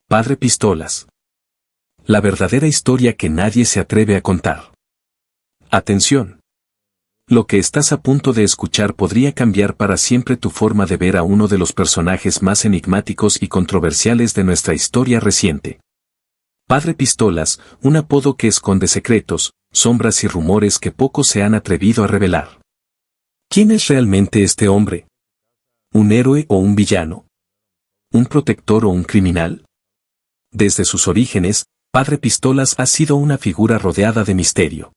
Padre Pistolas. La verdadera historia que nadie se atreve a contar. Atención. Lo que estás a punto de escuchar podría cambiar para siempre tu forma de ver a uno de los personajes más enigmáticos y controversiales de nuestra historia reciente. Padre Pistolas, un apodo que esconde secretos, sombras y rumores que pocos se han atrevido a revelar. ¿Quién es realmente este hombre? ¿Un héroe o un villano? ¿Un protector o un criminal? Desde sus orígenes, Padre Pistolas ha sido una figura rodeada de misterio.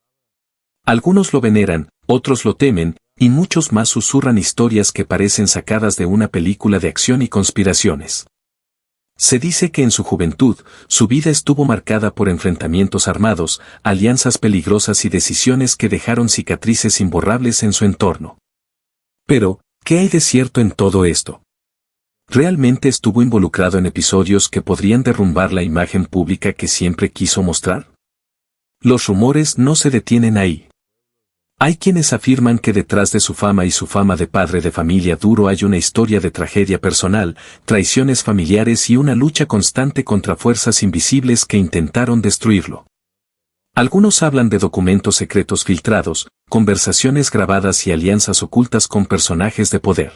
Algunos lo veneran, otros lo temen, y muchos más susurran historias que parecen sacadas de una película de acción y conspiraciones. Se dice que en su juventud, su vida estuvo marcada por enfrentamientos armados, alianzas peligrosas y decisiones que dejaron cicatrices imborrables en su entorno. Pero, ¿qué hay de cierto en todo esto? ¿Realmente estuvo involucrado en episodios que podrían derrumbar la imagen pública que siempre quiso mostrar? Los rumores no se detienen ahí. Hay quienes afirman que detrás de su fama y su fama de padre de familia duro hay una historia de tragedia personal, traiciones familiares y una lucha constante contra fuerzas invisibles que intentaron destruirlo. Algunos hablan de documentos secretos filtrados, conversaciones grabadas y alianzas ocultas con personajes de poder.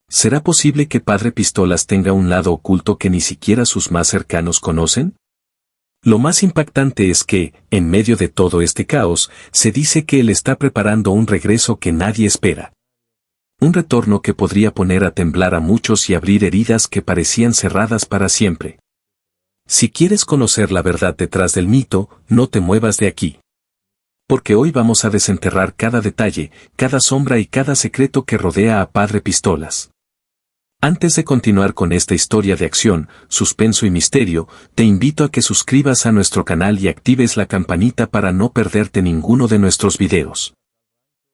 ¿Será posible que Padre Pistolas tenga un lado oculto que ni siquiera sus más cercanos conocen? Lo más impactante es que, en medio de todo este caos, se dice que él está preparando un regreso que nadie espera. Un retorno que podría poner a temblar a muchos y abrir heridas que parecían cerradas para siempre. Si quieres conocer la verdad detrás del mito, no te muevas de aquí. Porque hoy vamos a desenterrar cada detalle, cada sombra y cada secreto que rodea a Padre Pistolas. Antes de continuar con esta historia de acción, suspenso y misterio, te invito a que suscribas a nuestro canal y actives la campanita para no perderte ninguno de nuestros videos.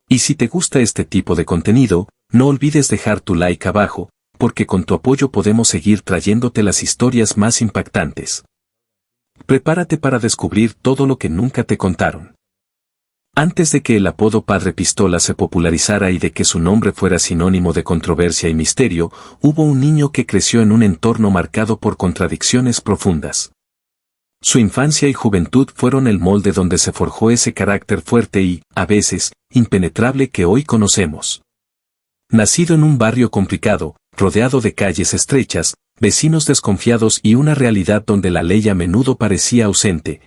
Y si te gusta este tipo de contenido, no olvides dejar tu like abajo, porque con tu apoyo podemos seguir trayéndote las historias más impactantes. Prepárate para descubrir todo lo que nunca te contaron. Antes de que el apodo Padre Pistola se popularizara y de que su nombre fuera sinónimo de controversia y misterio, hubo un niño que creció en un entorno marcado por contradicciones profundas. Su infancia y juventud fueron el molde donde se forjó ese carácter fuerte y, a veces, impenetrable que hoy conocemos. Nacido en un barrio complicado, rodeado de calles estrechas, vecinos desconfiados y una realidad donde la ley a menudo parecía ausente,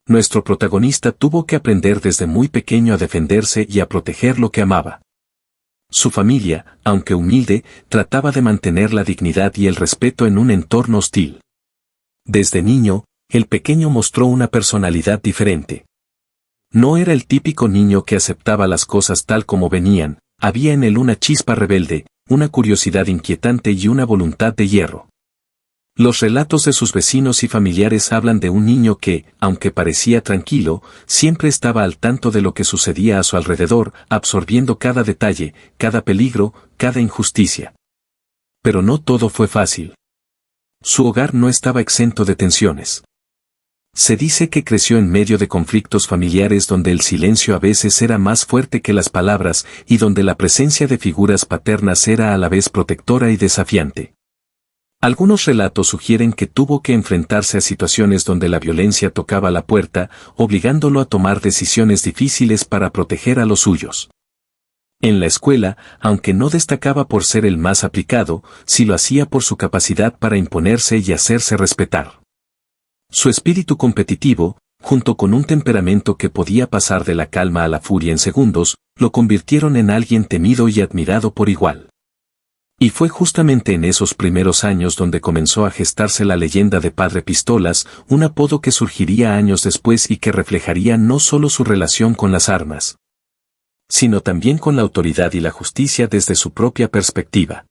nuestro protagonista tuvo que aprender desde muy pequeño a defenderse y a proteger lo que amaba. Su familia, aunque humilde, trataba de mantener la dignidad y el respeto en un entorno hostil. Desde niño, el pequeño mostró una personalidad diferente. No era el típico niño que aceptaba las cosas tal como venían, había en él una chispa rebelde, una curiosidad inquietante y una voluntad de hierro. Los relatos de sus vecinos y familiares hablan de un niño que, aunque parecía tranquilo, siempre estaba al tanto de lo que sucedía a su alrededor, absorbiendo cada detalle, cada peligro, cada injusticia. Pero no todo fue fácil. Su hogar no estaba exento de tensiones. Se dice que creció en medio de conflictos familiares donde el silencio a veces era más fuerte que las palabras y donde la presencia de figuras paternas era a la vez protectora y desafiante. Algunos relatos sugieren que tuvo que enfrentarse a situaciones donde la violencia tocaba la puerta, obligándolo a tomar decisiones difíciles para proteger a los suyos. En la escuela, aunque no destacaba por ser el más aplicado, sí lo hacía por su capacidad para imponerse y hacerse respetar. Su espíritu competitivo, junto con un temperamento que podía pasar de la calma a la furia en segundos, lo convirtieron en alguien temido y admirado por igual. Y fue justamente en esos primeros años donde comenzó a gestarse la leyenda de Padre Pistolas, un apodo que surgiría años después y que reflejaría no solo su relación con las armas, sino también con la autoridad y la justicia desde su propia perspectiva.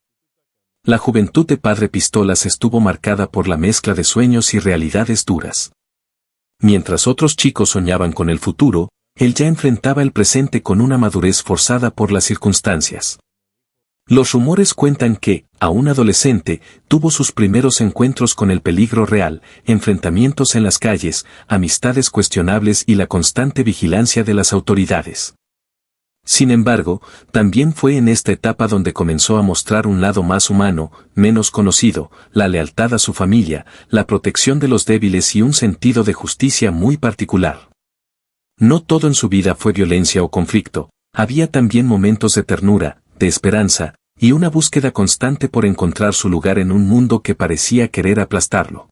La juventud de Padre Pistolas estuvo marcada por la mezcla de sueños y realidades duras. Mientras otros chicos soñaban con el futuro, él ya enfrentaba el presente con una madurez forzada por las circunstancias. Los rumores cuentan que, aún adolescente, tuvo sus primeros encuentros con el peligro real, enfrentamientos en las calles, amistades cuestionables y la constante vigilancia de las autoridades. Sin embargo, también fue en esta etapa donde comenzó a mostrar un lado más humano, menos conocido, la lealtad a su familia, la protección de los débiles y un sentido de justicia muy particular. No todo en su vida fue violencia o conflicto, había también momentos de ternura, de esperanza, y una búsqueda constante por encontrar su lugar en un mundo que parecía querer aplastarlo.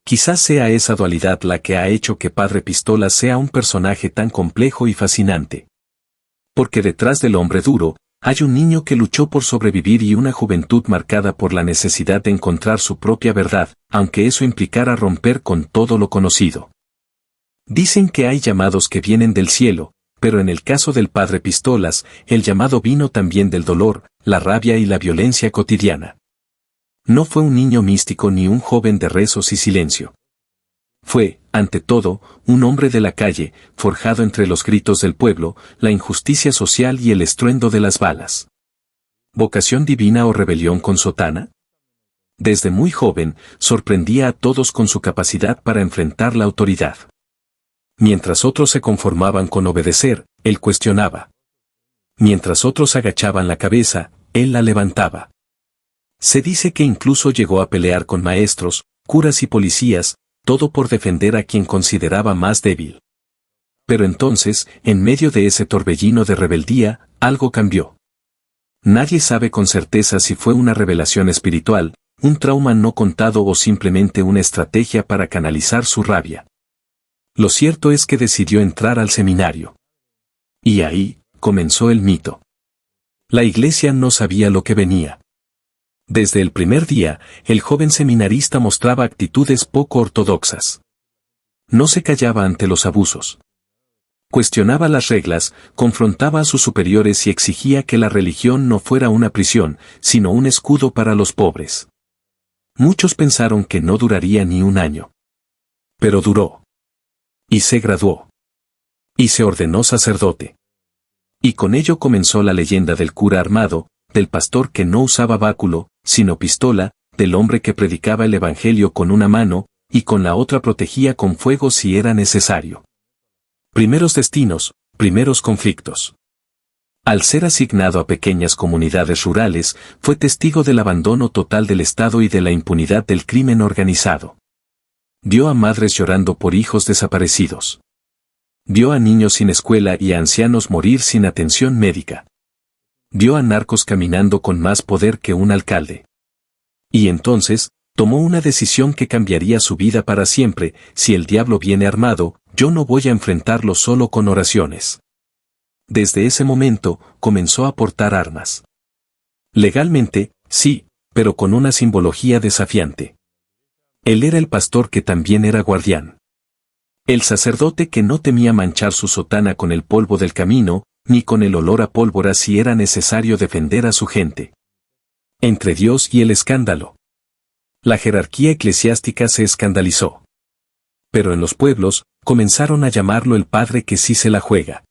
Quizás sea esa dualidad la que ha hecho que Padre Pistolas sea un personaje tan complejo y fascinante. Porque detrás del hombre duro, hay un niño que luchó por sobrevivir y una juventud marcada por la necesidad de encontrar su propia verdad, aunque eso implicara romper con todo lo conocido. Dicen que hay llamados que vienen del cielo, pero en el caso del Padre Pistolas, el llamado vino también del dolor, la rabia y la violencia cotidiana. No fue un niño místico ni un joven de rezos y silencio. Fue, ante todo, un hombre de la calle, forjado entre los gritos del pueblo, la injusticia social y el estruendo de las balas. ¿Vocación divina o rebelión con sotana? Desde muy joven, sorprendía a todos con su capacidad para enfrentar la autoridad. Mientras otros se conformaban con obedecer, él cuestionaba. Mientras otros agachaban la cabeza, él la levantaba. Se dice que incluso llegó a pelear con maestros, curas y policías, todo por defender a quien consideraba más débil. Pero entonces, en medio de ese torbellino de rebeldía, algo cambió. Nadie sabe con certeza si fue una revelación espiritual, un trauma no contado o simplemente una estrategia para canalizar su rabia. Lo cierto es que decidió entrar al seminario. Y ahí, comenzó el mito. La iglesia no sabía lo que venía. Desde el primer día, el joven seminarista mostraba actitudes poco ortodoxas. No se callaba ante los abusos. Cuestionaba las reglas, confrontaba a sus superiores y exigía que la religión no fuera una prisión, sino un escudo para los pobres. Muchos pensaron que no duraría ni un año. Pero duró. Y se graduó. Y se ordenó sacerdote. Y con ello comenzó la leyenda del cura armado, del pastor que no usaba báculo, sino pistola, del hombre que predicaba el evangelio con una mano, y con la otra protegía con fuego si era necesario. Primeros destinos, primeros conflictos. Al ser asignado a pequeñas comunidades rurales, fue testigo del abandono total del Estado y de la impunidad del crimen organizado. Vio a madres llorando por hijos desaparecidos. Vio a niños sin escuela y a ancianos morir sin atención médica. Vio a narcos caminando con más poder que un alcalde. Y entonces, tomó una decisión que cambiaría su vida para siempre: si el diablo viene armado, yo no voy a enfrentarlo solo con oraciones. Desde ese momento, comenzó a portar armas. Legalmente, sí, pero con una simbología desafiante. Él era el pastor que también era guardián. El sacerdote que no temía manchar su sotana con el polvo del camino, ni con el olor a pólvora si era necesario defender a su gente. Entre Dios y el escándalo. La jerarquía eclesiástica se escandalizó. Pero en los pueblos, comenzaron a llamarlo el padre que sí se la juega.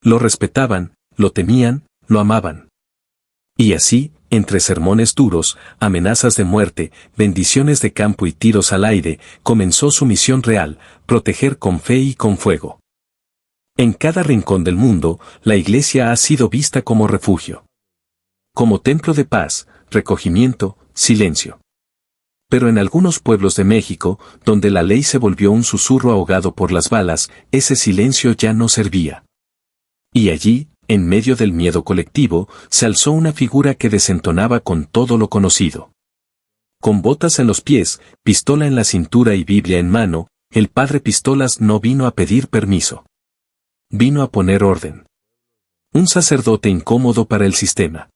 Lo respetaban, lo temían, lo amaban. Y así, entre sermones duros, amenazas de muerte, bendiciones de campo y tiros al aire, comenzó su misión real: proteger con fe y con fuego. En cada rincón del mundo, la iglesia ha sido vista como refugio. Como templo de paz, recogimiento, silencio. Pero en algunos pueblos de México, donde la ley se volvió un susurro ahogado por las balas, ese silencio ya no servía. Y allí, en medio del miedo colectivo, se alzó una figura que desentonaba con todo lo conocido. Con botas en los pies, pistola en la cintura y Biblia en mano, el Padre Pistolas no vino a pedir permiso. Vino a poner orden. Un sacerdote incómodo para el sistema.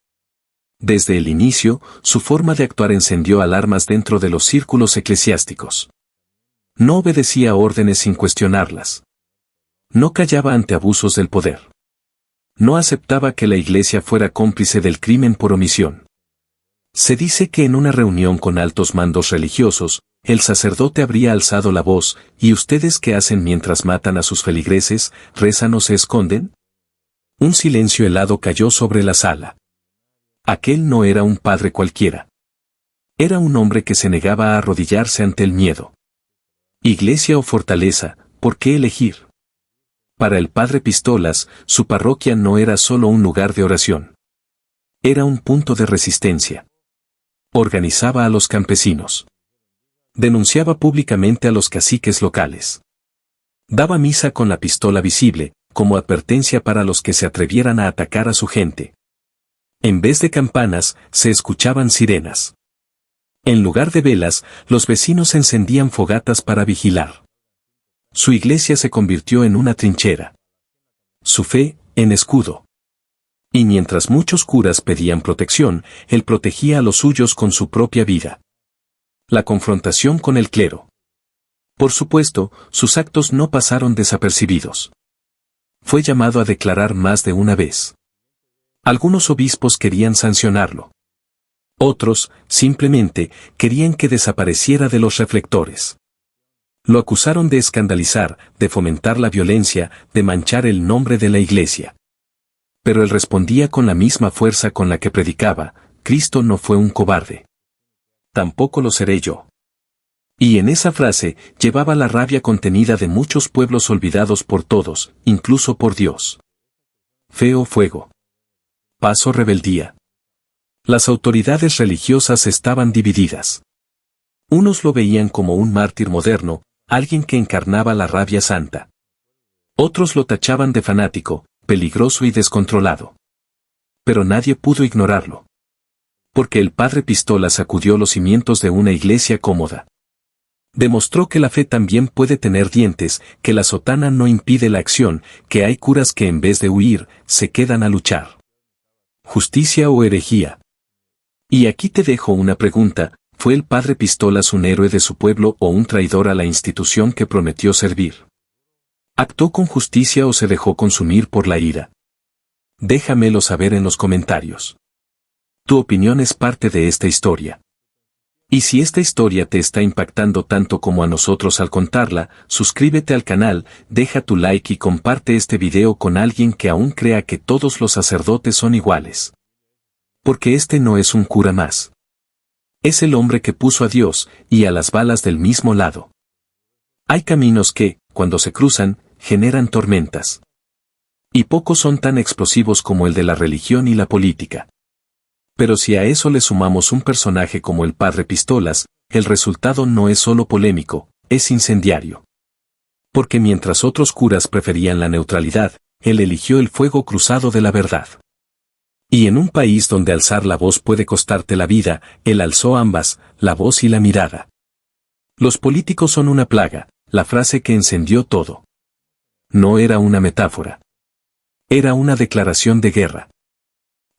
Desde el inicio, su forma de actuar encendió alarmas dentro de los círculos eclesiásticos. No obedecía órdenes sin cuestionarlas. No callaba ante abusos del poder. No aceptaba que la iglesia fuera cómplice del crimen por omisión. Se dice que en una reunión con altos mandos religiosos, el sacerdote habría alzado la voz: ¿y ustedes qué hacen mientras matan a sus feligreses? ¿Rezan o se esconden? Un silencio helado cayó sobre la sala. Aquel no era un padre cualquiera. Era un hombre que se negaba a arrodillarse ante el miedo. Iglesia o fortaleza, ¿por qué elegir? Para el padre Pistolas, su parroquia no era solo un lugar de oración. Era un punto de resistencia. Organizaba a los campesinos. Denunciaba públicamente a los caciques locales. Daba misa con la pistola visible, como advertencia para los que se atrevieran a atacar a su gente. En vez de campanas, se escuchaban sirenas. En lugar de velas, los vecinos encendían fogatas para vigilar. Su iglesia se convirtió en una trinchera. Su fe, en escudo. Y mientras muchos curas pedían protección, él protegía a los suyos con su propia vida. La confrontación con el clero. Por supuesto, sus actos no pasaron desapercibidos. Fue llamado a declarar más de una vez. Algunos obispos querían sancionarlo. Otros, simplemente, querían que desapareciera de los reflectores. Lo acusaron de escandalizar, de fomentar la violencia, de manchar el nombre de la iglesia. Pero él respondía con la misma fuerza con la que predicaba: Cristo no fue un cobarde. Tampoco lo seré yo. Y en esa frase llevaba la rabia contenida de muchos pueblos olvidados por todos, incluso por Dios. Fe o fuego. Paz o rebeldía. Las autoridades religiosas estaban divididas. Unos lo veían como un mártir moderno, alguien que encarnaba la rabia santa. Otros lo tachaban de fanático, peligroso y descontrolado. Pero nadie pudo ignorarlo. Porque el padre Pistolas sacudió los cimientos de una iglesia cómoda. Demostró que la fe también puede tener dientes, que la sotana no impide la acción, que hay curas que en vez de huir, se quedan a luchar. ¿Justicia o herejía? Y aquí te dejo una pregunta: ¿fue el padre Pistolas un héroe de su pueblo o un traidor a la institución que prometió servir? ¿Actuó con justicia o se dejó consumir por la ira? Déjamelo saber en los comentarios. Tu opinión es parte de esta historia. Y si esta historia te está impactando tanto como a nosotros al contarla, suscríbete al canal, deja tu like y comparte este video con alguien que aún crea que todos los sacerdotes son iguales. Porque este no es un cura más. Es el hombre que puso a Dios y a las balas del mismo lado. Hay caminos que, cuando se cruzan, generan tormentas. Y pocos son tan explosivos como el de la religión y la política. Pero si a eso le sumamos un personaje como el padre Pistolas, el resultado no es solo polémico, es incendiario. Porque mientras otros curas preferían la neutralidad, él eligió el fuego cruzado de la verdad. Y en un país donde alzar la voz puede costarte la vida, él alzó ambas, la voz y la mirada. Los políticos son una plaga, la frase que encendió todo. No era una metáfora. Era una declaración de guerra.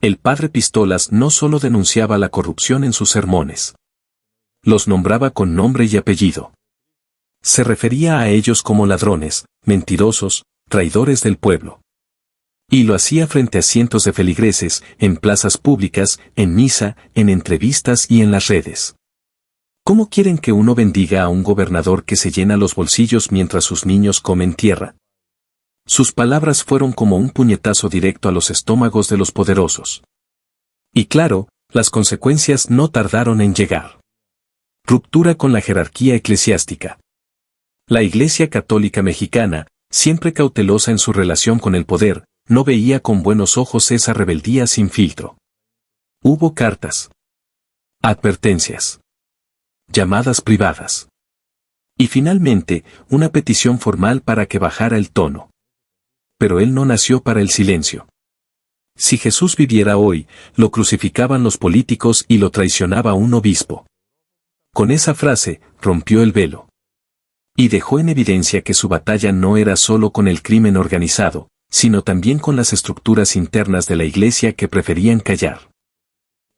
El padre Pistolas no solo denunciaba la corrupción en sus sermones. Los nombraba con nombre y apellido. Se refería a ellos como ladrones, mentirosos, traidores del pueblo. Y lo hacía frente a cientos de feligreses, en plazas públicas, en misa, en entrevistas y en las redes. ¿Cómo quieren que uno bendiga a un gobernador que se llena los bolsillos mientras sus niños comen tierra? Sus palabras fueron como un puñetazo directo a los estómagos de los poderosos. Y claro, las consecuencias no tardaron en llegar. Ruptura con la jerarquía eclesiástica. La Iglesia Católica Mexicana, siempre cautelosa en su relación con el poder, no veía con buenos ojos esa rebeldía sin filtro. Hubo cartas. Advertencias. Llamadas privadas. Y finalmente, una petición formal para que bajara el tono. Pero él no nació para el silencio. Si Jesús viviera hoy, lo crucificaban los políticos y lo traicionaba un obispo. Con esa frase, rompió el velo. Y dejó en evidencia que su batalla no era solo con el crimen organizado, sino también con las estructuras internas de la iglesia que preferían callar.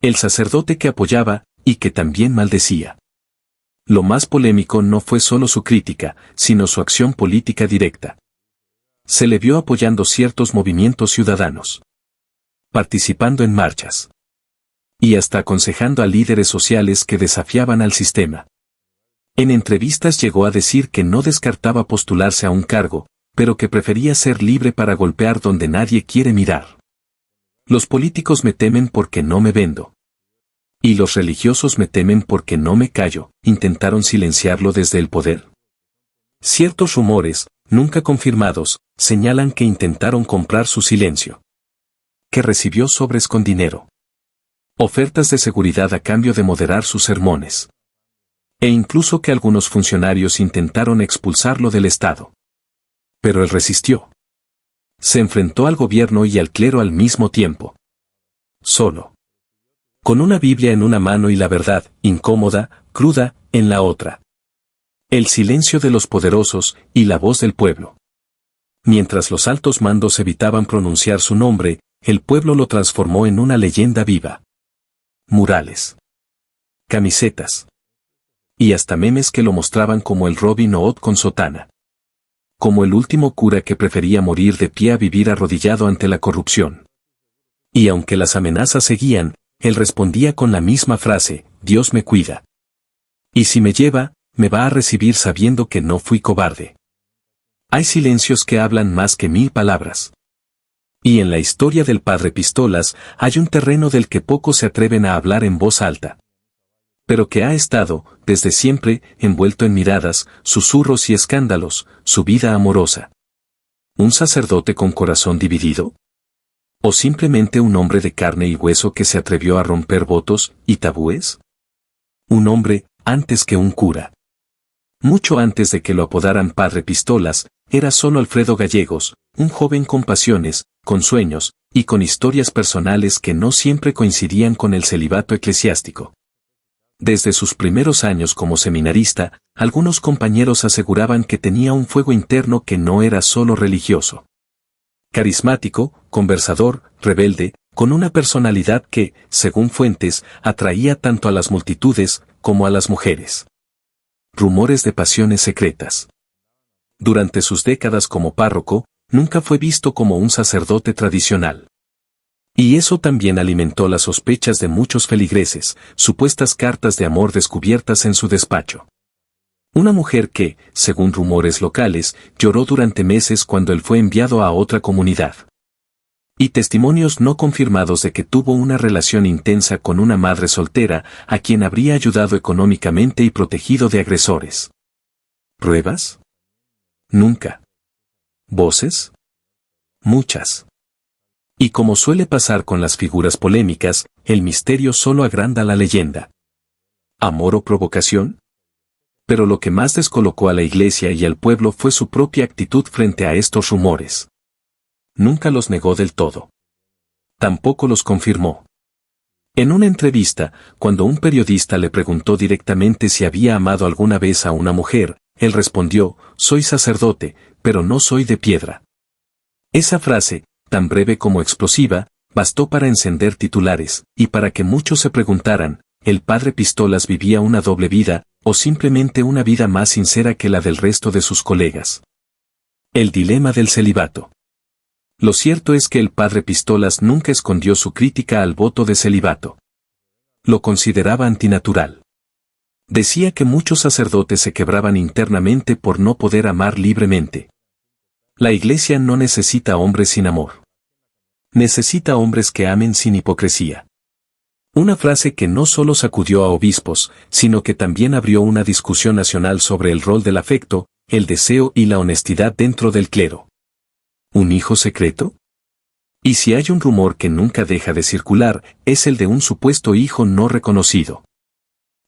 El sacerdote que apoyaba, y que también maldecía. Lo más polémico no fue solo su crítica, sino su acción política directa. Se le vio apoyando ciertos movimientos ciudadanos. Participando en marchas. Y hasta aconsejando a líderes sociales que desafiaban al sistema. En entrevistas llegó a decir que no descartaba postularse a un cargo, pero que prefería ser libre para golpear donde nadie quiere mirar. Los políticos me temen porque no me vendo. Y los religiosos me temen porque no me callo, intentaron silenciarlo desde el poder. Ciertos rumores, nunca confirmados, señalan que intentaron comprar su silencio. Que recibió sobres con dinero. Ofertas de seguridad a cambio de moderar sus sermones. E incluso que algunos funcionarios intentaron expulsarlo del Estado. Pero él resistió. Se enfrentó al gobierno y al clero al mismo tiempo. Solo. Con una Biblia en una mano y la verdad, incómoda, cruda, en la otra. El silencio de los poderosos y la voz del pueblo. Mientras los altos mandos evitaban pronunciar su nombre, el pueblo lo transformó en una leyenda viva. Murales. Camisetas. Y hasta memes que lo mostraban como el Robin Hood con sotana. Como el último cura que prefería morir de pie a vivir arrodillado ante la corrupción. Y aunque las amenazas seguían, él respondía con la misma frase: Dios me cuida. Y si me lleva, me va a recibir sabiendo que no fui cobarde. Hay silencios que hablan más que 1000 palabras. Y en la historia del padre Pistolas hay un terreno del que pocos se atreven a hablar en voz alta. Pero que ha estado, desde siempre, envuelto en miradas, susurros y escándalos, su vida amorosa. ¿Un sacerdote con corazón dividido? ¿O simplemente un hombre de carne y hueso que se atrevió a romper votos y tabúes? Un hombre, antes que un cura. Mucho antes de que lo apodaran Padre Pistolas, era solo Alfredo Gallegos, un joven con pasiones, con sueños, y con historias personales que no siempre coincidían con el celibato eclesiástico. Desde sus primeros años como seminarista, algunos compañeros aseguraban que tenía un fuego interno que no era solo religioso. Carismático, conversador, rebelde, con una personalidad que, según fuentes, atraía tanto a las multitudes como a las mujeres. Rumores de pasiones secretas. Durante sus décadas como párroco, nunca fue visto como un sacerdote tradicional. Y eso también alimentó las sospechas de muchos feligreses, supuestas cartas de amor descubiertas en su despacho. Una mujer que, según rumores locales, lloró durante meses cuando él fue enviado a otra comunidad. Y testimonios no confirmados de que tuvo una relación intensa con una madre soltera, a quien habría ayudado económicamente y protegido de agresores. ¿Pruebas? Nunca. ¿Voces? Muchas. Y como suele pasar con las figuras polémicas, el misterio solo agranda la leyenda. ¿Amor o provocación? Pero lo que más descolocó a la iglesia y al pueblo fue su propia actitud frente a estos rumores. Nunca los negó del todo. Tampoco los confirmó. En una entrevista, cuando un periodista le preguntó directamente si había amado alguna vez a una mujer, él respondió: soy sacerdote, pero no soy de piedra. Esa frase, tan breve como explosiva, bastó para encender titulares, y para que muchos se preguntaran, ¿el padre Pistolas vivía una doble vida, o simplemente una vida más sincera que la del resto de sus colegas? El dilema del celibato. Lo cierto es que el padre Pistolas nunca escondió su crítica al voto de celibato. Lo consideraba antinatural. Decía que muchos sacerdotes se quebraban internamente por no poder amar libremente. La Iglesia no necesita hombres sin amor. Necesita hombres que amen sin hipocresía. Una frase que no solo sacudió a obispos, sino que también abrió una discusión nacional sobre el rol del afecto, el deseo y la honestidad dentro del clero. ¿Un hijo secreto? Y si hay un rumor que nunca deja de circular, es el de un supuesto hijo no reconocido.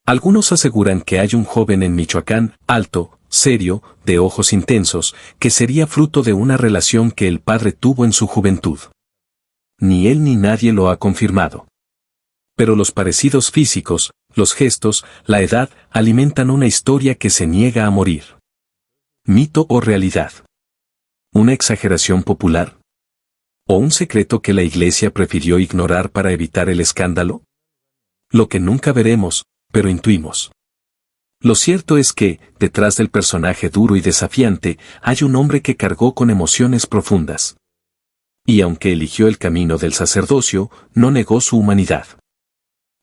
Algunos aseguran que hay un joven en Michoacán, alto, serio, de ojos intensos, que sería fruto de una relación que el padre tuvo en su juventud. Ni él ni nadie lo ha confirmado. Pero los parecidos físicos, los gestos, la edad, alimentan una historia que se niega a morir. ¿Mito o realidad? ¿Una exageración popular? ¿O un secreto que la Iglesia prefirió ignorar para evitar el escándalo? Lo que nunca veremos, pero intuimos. Lo cierto es que, detrás del personaje duro y desafiante, hay un hombre que cargó con emociones profundas. Y aunque eligió el camino del sacerdocio, no negó su humanidad.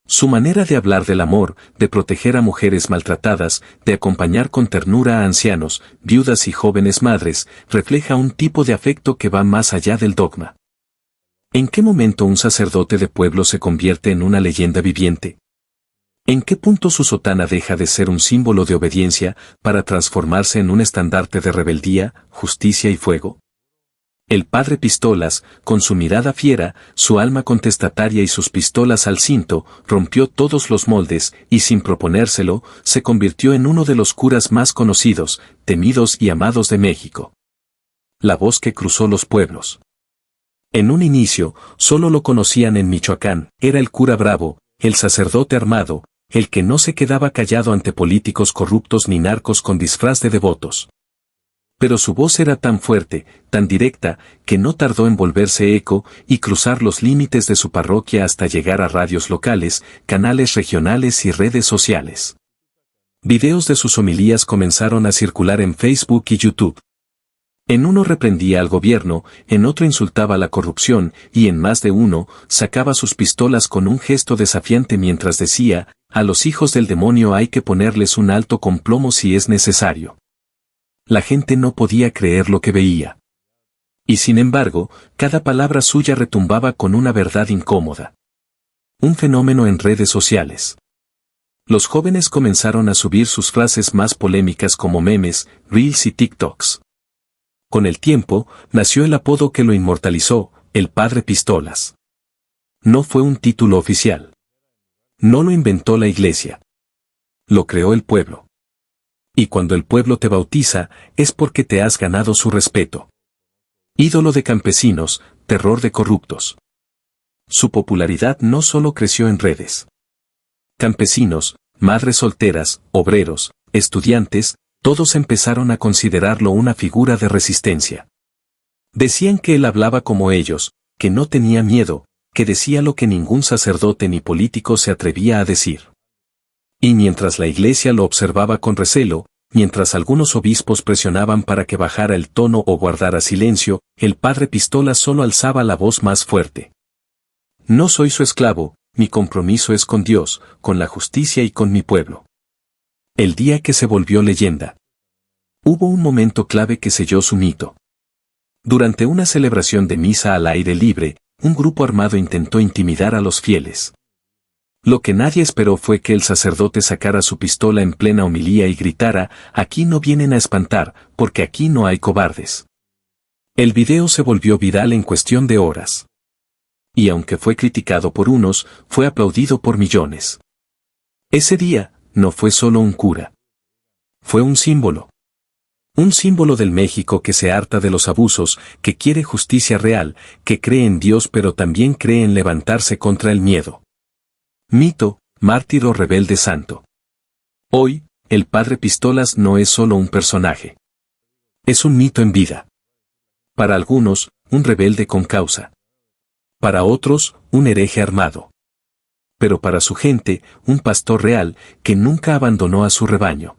Su manera de hablar del amor, de proteger a mujeres maltratadas, de acompañar con ternura a ancianos, viudas y jóvenes madres, refleja un tipo de afecto que va más allá del dogma. ¿En qué momento un sacerdote de pueblo se convierte en una leyenda viviente? ¿En qué punto su sotana deja de ser un símbolo de obediencia para transformarse en un estandarte de rebeldía, justicia y fuego? El padre Pistolas, con su mirada fiera, su alma contestataria y sus pistolas al cinto, rompió todos los moldes y sin proponérselo, se convirtió en uno de los curas más conocidos, temidos y amados de México. La voz que cruzó los pueblos. En un inicio, solo lo conocían en Michoacán, era el cura bravo, el sacerdote armado, el que no se quedaba callado ante políticos corruptos ni narcos con disfraz de devotos. Pero su voz era tan fuerte, tan directa, que no tardó en volverse eco y cruzar los límites de su parroquia hasta llegar a radios locales, canales regionales y redes sociales. Videos de sus homilías comenzaron a circular en Facebook y YouTube. En uno reprendía al gobierno, en otro insultaba la corrupción, y en más de uno, sacaba sus pistolas con un gesto desafiante mientras decía, a los hijos del demonio hay que ponerles un alto con plomo si es necesario. La gente no podía creer lo que veía. Y sin embargo, cada palabra suya retumbaba con una verdad incómoda. Un fenómeno en redes sociales. Los jóvenes comenzaron a subir sus frases más polémicas como memes, reels y TikToks. Con el tiempo, nació el apodo que lo inmortalizó, el Padre Pistolas. No fue un título oficial. No lo inventó la iglesia. Lo creó el pueblo. Y cuando el pueblo te bautiza, es porque te has ganado su respeto. Ídolo de campesinos, terror de corruptos. Su popularidad no solo creció en redes. Campesinos, madres solteras, obreros, estudiantes, todos empezaron a considerarlo una figura de resistencia. Decían que él hablaba como ellos, que no tenía miedo, que decía lo que ningún sacerdote ni político se atrevía a decir. Y mientras la iglesia lo observaba con recelo, mientras algunos obispos presionaban para que bajara el tono o guardara silencio, el padre Pistolas solo alzaba la voz más fuerte. No soy su esclavo, mi compromiso es con Dios, con la justicia y con mi pueblo. El día que se volvió leyenda. Hubo un momento clave que selló su mito. Durante una celebración de misa al aire libre, un grupo armado intentó intimidar a los fieles. Lo que nadie esperó fue que el sacerdote sacara su pistola en plena homilía y gritara, aquí no vienen a espantar, porque aquí no hay cobardes. El video se volvió viral en cuestión de horas. Y aunque fue criticado por unos, fue aplaudido por millones. Ese día, no fue solo un cura. Fue un símbolo. Un símbolo del México que se harta de los abusos, que quiere justicia real, que cree en Dios pero también cree en levantarse contra el miedo. Mito, mártir o rebelde santo. Hoy, el padre Pistolas no es solo un personaje. Es un mito en vida. Para algunos, un rebelde con causa. Para otros, un hereje armado. Pero para su gente, un pastor real, que nunca abandonó a su rebaño.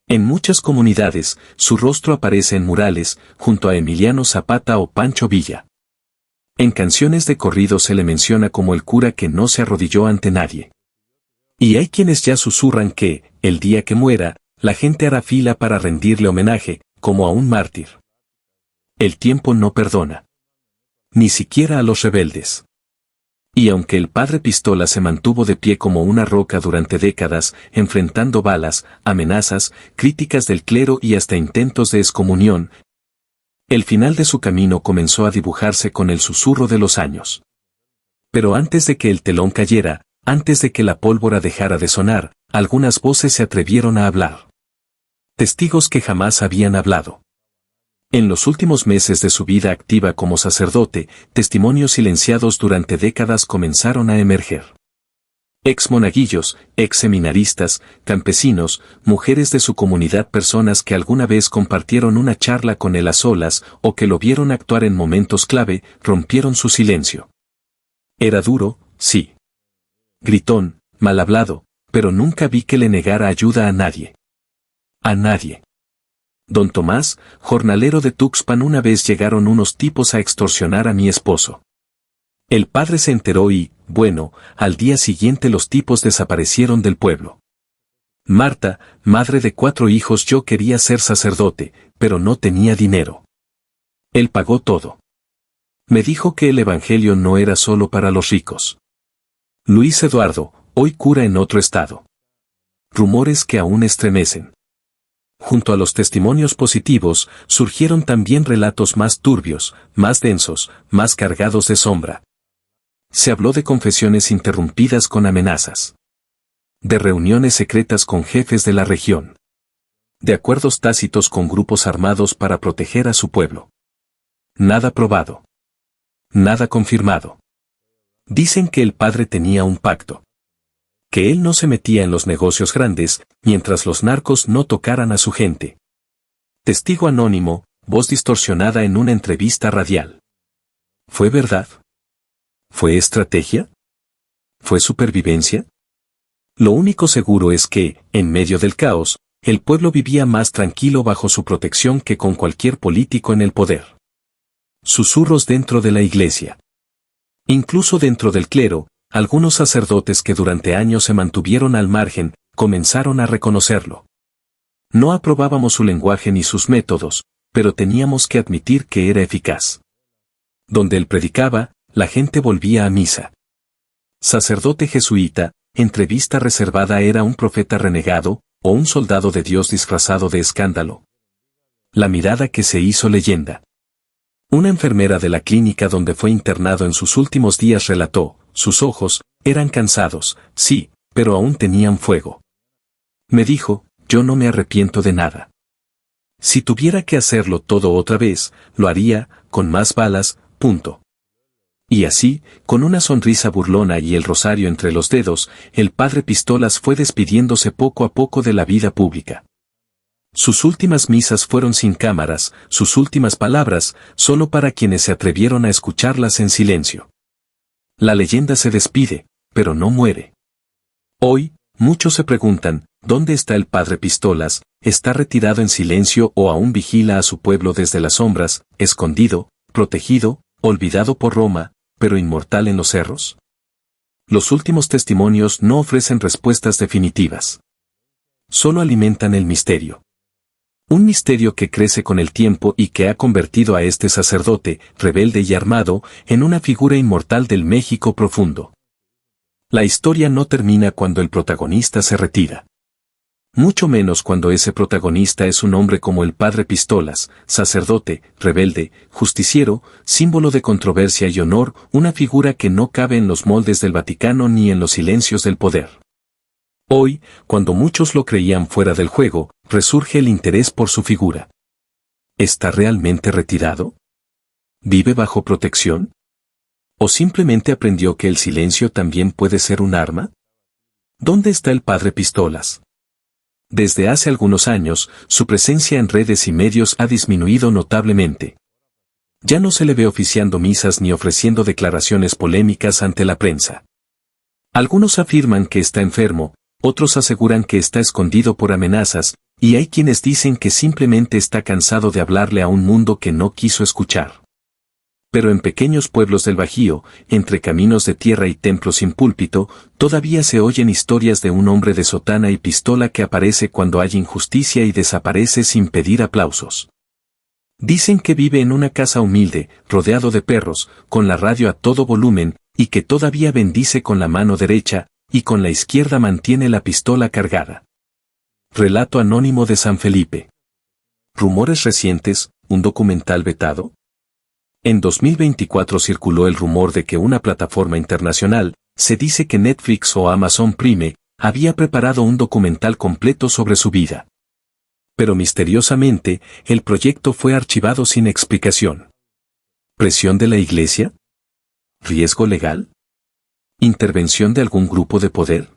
En muchas comunidades, su rostro aparece en murales, junto a Emiliano Zapata o Pancho Villa. En canciones de corrido se le menciona como el cura que no se arrodilló ante nadie. Y hay quienes ya susurran que, el día que muera, la gente hará fila para rendirle homenaje, como a un mártir. El tiempo no perdona. Ni siquiera a los rebeldes. Y aunque el padre Pistola se mantuvo de pie como una roca durante décadas, enfrentando balas, amenazas, críticas del clero y hasta intentos de excomunión, el final de su camino comenzó a dibujarse con el susurro de los años. Pero antes de que el telón cayera, antes de que la pólvora dejara de sonar, algunas voces se atrevieron a hablar. Testigos que jamás habían hablado. En los últimos meses de su vida activa como sacerdote, testimonios silenciados durante décadas comenzaron a emerger. Ex monaguillos, ex seminaristas, campesinos, mujeres de su comunidad, personas que alguna vez compartieron una charla con él a solas o que lo vieron actuar en momentos clave, rompieron su silencio. Era duro, sí. Gritón, mal hablado, pero nunca vi que le negara ayuda a nadie. A nadie. Don Tomás, jornalero de Tuxpan, una vez llegaron unos tipos a extorsionar a mi esposo. El padre se enteró y, bueno, al día siguiente los tipos desaparecieron del pueblo. Marta, madre de 4 hijos, yo quería ser sacerdote, pero no tenía dinero. Él pagó todo. Me dijo que el evangelio no era solo para los ricos. Luis Eduardo, Hoy cura en otro estado. Rumores que aún estremecen. Junto a los testimonios positivos, surgieron también relatos más turbios, más densos, más cargados de sombra. Se habló de confesiones interrumpidas con amenazas. De reuniones secretas con jefes de la región. De acuerdos tácitos con grupos armados para proteger a su pueblo. Nada probado. Nada confirmado. Dicen que el padre tenía un pacto. Que él no se metía en los negocios grandes, mientras los narcos no tocaran a su gente. Testigo anónimo, voz distorsionada en una entrevista radial. ¿Fue verdad? ¿Fue estrategia? ¿Fue supervivencia? Lo único seguro es que, en medio del caos, el pueblo vivía más tranquilo bajo su protección que con cualquier político en el poder. Susurros dentro de la iglesia. Incluso dentro del clero, algunos sacerdotes que durante años se mantuvieron al margen, comenzaron a reconocerlo. No aprobábamos su lenguaje ni sus métodos, pero teníamos que admitir que era eficaz. Donde él predicaba, la gente volvía a misa. Sacerdote jesuita, entrevista reservada, era un profeta renegado, o un soldado de Dios disfrazado de escándalo. La mirada que se hizo leyenda. Una enfermera de la clínica donde fue internado en sus últimos días relató: sus ojos eran cansados, sí, pero aún tenían fuego. Me dijo: yo no me arrepiento de nada. Si tuviera que hacerlo todo otra vez, lo haría, con más balas, punto. Y así, con una sonrisa burlona y el rosario entre los dedos, el padre Pistolas fue despidiéndose poco a poco de la vida pública. Sus últimas misas fueron sin cámaras, sus últimas palabras, solo para quienes se atrevieron a escucharlas en silencio. La leyenda se despide, pero no muere. Hoy, muchos se preguntan, ¿dónde está el padre Pistolas? ¿Está retirado en silencio o aún vigila a su pueblo desde las sombras, escondido, protegido, olvidado por Roma, pero inmortal en los cerros? Los últimos testimonios no ofrecen respuestas definitivas. Solo alimentan el misterio. Un misterio que crece con el tiempo y que ha convertido a este sacerdote, rebelde y armado, en una figura inmortal del México profundo. La historia no termina cuando el protagonista se retira. Mucho menos cuando ese protagonista es un hombre como el padre Pistolas, sacerdote, rebelde, justiciero, símbolo de controversia y honor, una figura que no cabe en los moldes del Vaticano ni en los silencios del poder. Hoy, cuando muchos lo creían fuera del juego, resurge el interés por su figura. ¿Está realmente retirado? ¿Vive bajo protección? ¿O simplemente aprendió que el silencio también puede ser un arma? ¿Dónde está el padre Pistolas? Desde hace algunos años, su presencia en redes y medios ha disminuido notablemente. Ya no se le ve oficiando misas ni ofreciendo declaraciones polémicas ante la prensa. Algunos afirman que está enfermo, otros aseguran que está escondido por amenazas, y hay quienes dicen que simplemente está cansado de hablarle a un mundo que no quiso escuchar. Pero en pequeños pueblos del Bajío, entre caminos de tierra y templos sin púlpito, todavía se oyen historias de un hombre de sotana y pistola que aparece cuando hay injusticia y desaparece sin pedir aplausos. Dicen que vive en una casa humilde, rodeado de perros, con la radio a todo volumen, y que todavía bendice con la mano derecha, y con la izquierda mantiene la pistola cargada. Relato anónimo de San Felipe. Rumores recientes, un documental vetado. En 2024 circuló el rumor de que una plataforma internacional, se dice que Netflix o Amazon Prime, había preparado un documental completo sobre su vida. Pero misteriosamente, el proyecto fue archivado sin explicación. ¿Presión de la Iglesia? ¿Riesgo legal? ¿Intervención de algún grupo de poder?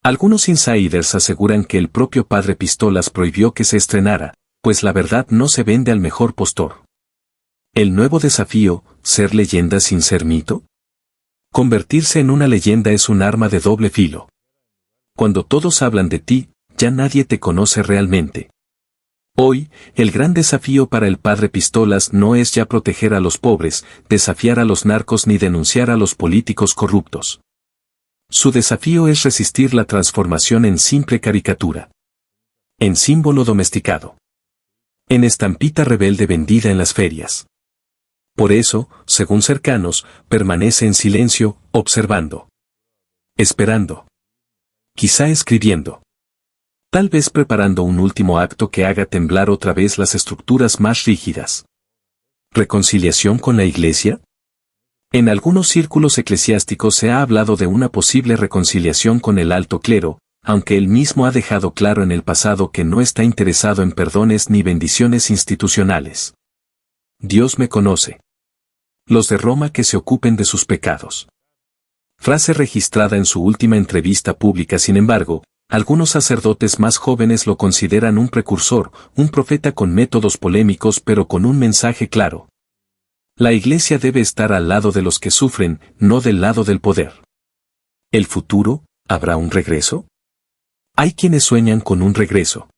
Algunos insiders aseguran que el propio padre Pistolas prohibió que se estrenara, pues la verdad no se vende al mejor postor. El nuevo desafío, ¿ser leyenda sin ser mito? Convertirse en una leyenda es un arma de doble filo. Cuando todos hablan de ti, ya nadie te conoce realmente. Hoy, el gran desafío para el padre Pistolas no es ya proteger a los pobres, desafiar a los narcos ni denunciar a los políticos corruptos. Su desafío es resistir la transformación en simple caricatura. En símbolo domesticado. En estampita rebelde vendida en las ferias. Por eso, según cercanos, permanece en silencio, observando. Esperando. Quizá escribiendo. Tal vez preparando un último acto que haga temblar otra vez las estructuras más rígidas. ¿Reconciliación con la Iglesia? En algunos círculos eclesiásticos se ha hablado de una posible reconciliación con el alto clero, aunque él mismo ha dejado claro en el pasado que no está interesado en perdones ni bendiciones institucionales. Dios me conoce. Los de Roma que se ocupen de sus pecados. Frase registrada en su última entrevista pública. Sin embargo, algunos sacerdotes más jóvenes lo consideran un precursor, un profeta con métodos polémicos pero con un mensaje claro. La Iglesia debe estar al lado de los que sufren, no del lado del poder. ¿El futuro? ¿Habrá un regreso? Hay quienes sueñan con un regreso.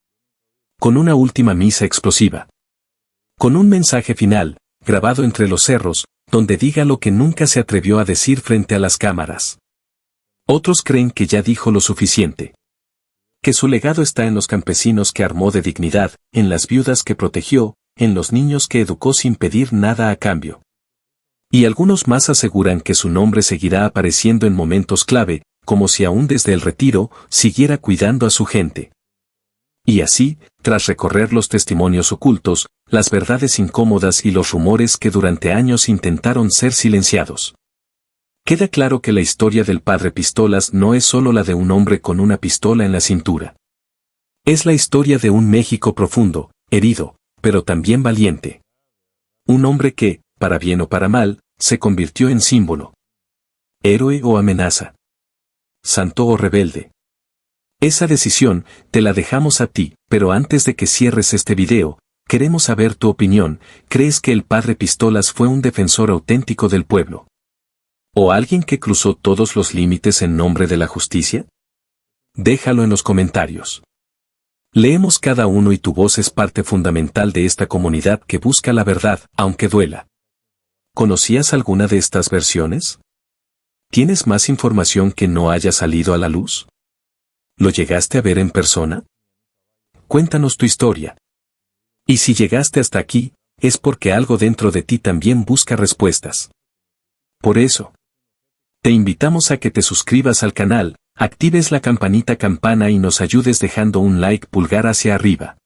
Con una última misa explosiva. Con un mensaje final, grabado entre los cerros, donde diga lo que nunca se atrevió a decir frente a las cámaras. Otros creen que ya dijo lo suficiente. Que su legado está en los campesinos que armó de dignidad, en las viudas que protegió, en los niños que educó sin pedir nada a cambio. Y algunos más aseguran que su nombre seguirá apareciendo en momentos clave, como si aún desde el retiro, siguiera cuidando a su gente. Y así, tras recorrer los testimonios ocultos, las verdades incómodas y los rumores que durante años intentaron ser silenciados. Queda claro que la historia del Padre Pistolas no es solo la de un hombre con una pistola en la cintura. Es la historia de un México profundo, herido, pero también valiente. Un hombre que, para bien o para mal, se convirtió en símbolo. Héroe o amenaza. Santo o rebelde. Esa decisión, te la dejamos a ti, pero antes de que cierres este video, queremos saber tu opinión. ¿Crees que el Padre Pistolas fue un defensor auténtico del pueblo? ¿O alguien que cruzó todos los límites en nombre de la justicia? Déjalo en los comentarios. Leemos cada uno y tu voz es parte fundamental de esta comunidad que busca la verdad, aunque duela. ¿Conocías alguna de estas versiones? ¿Tienes más información que no haya salido a la luz? ¿Lo llegaste a ver en persona? Cuéntanos tu historia. Y si llegaste hasta aquí, es porque algo dentro de ti también busca respuestas. Por eso, te invitamos a que te suscribas al canal, actives la campana y nos ayudes dejando un like pulgar hacia arriba.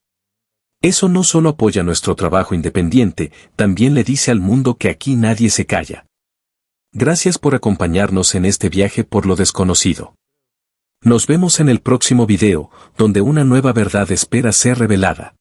Eso no solo apoya nuestro trabajo independiente, también le dice al mundo que aquí nadie se calla. Gracias por acompañarnos en este viaje por lo desconocido. Nos vemos en el próximo video, donde una nueva verdad espera ser revelada.